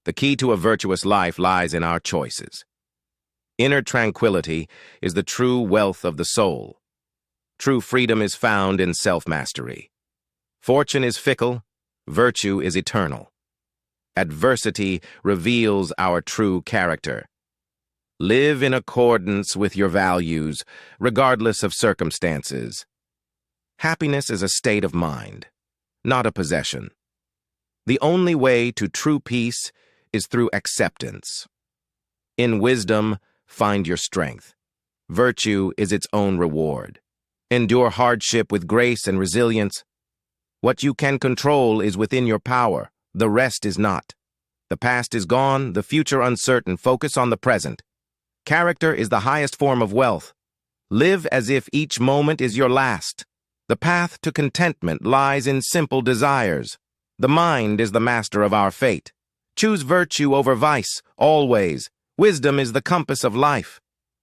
The key to a virtuous life lies in our choices. Inner tranquility is the true wealth of the soul. True freedom is found in self-mastery. Fortune is fickle, virtue is eternal. Adversity reveals our true character. Live in accordance with your values, regardless of circumstances. Happiness is a state of mind, not a possession. The only way to true peace is through acceptance. In wisdom, find your strength. Virtue is its own reward. Endure hardship with grace and resilience. What you can control is within your power. The rest is not. The past is gone, the future uncertain. Focus on the present. Character is the highest form of wealth. Live as if each moment is your last. The path to contentment lies in simple desires. The mind is the master of our fate. Choose virtue over vice, always. Wisdom is the compass of life.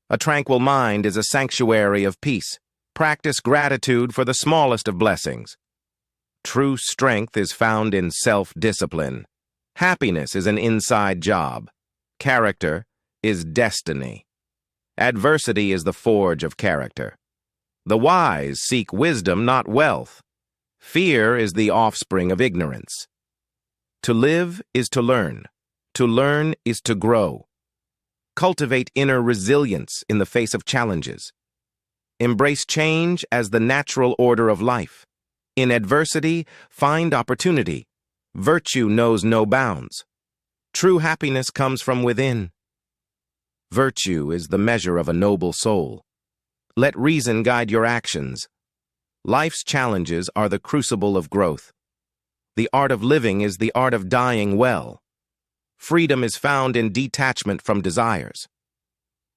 A tranquil mind is a sanctuary of peace. Practice gratitude for the smallest of blessings. True strength is found in self-discipline. Happiness is an inside job. Character is destiny. Adversity is the forge of character. The wise seek wisdom, not wealth. Fear is the offspring of ignorance. To live is to learn. To learn is to grow. Cultivate inner resilience in the face of challenges. Embrace change as the natural order of life. In adversity, find opportunity. Virtue knows no bounds. True happiness comes from within. Virtue is the measure of a noble soul. Let reason guide your actions. Life's challenges are the crucible of growth. The art of living is the art of dying well. Freedom is found in detachment from desires.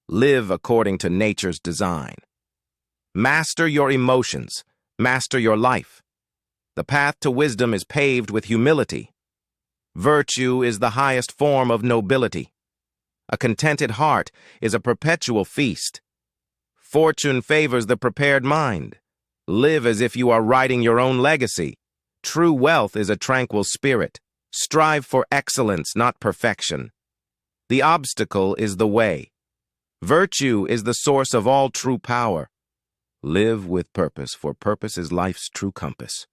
Live according to nature's design. Master your emotions. Master your life. The path to wisdom is paved with humility. Virtue is the highest form of nobility. A contented heart is a perpetual feast. Fortune favors the prepared mind. Live as if you are writing your own legacy. True wealth is a tranquil spirit. Strive for excellence, not perfection. The obstacle is the way. Virtue is the source of all true power. Live with purpose, for purpose is life's true compass.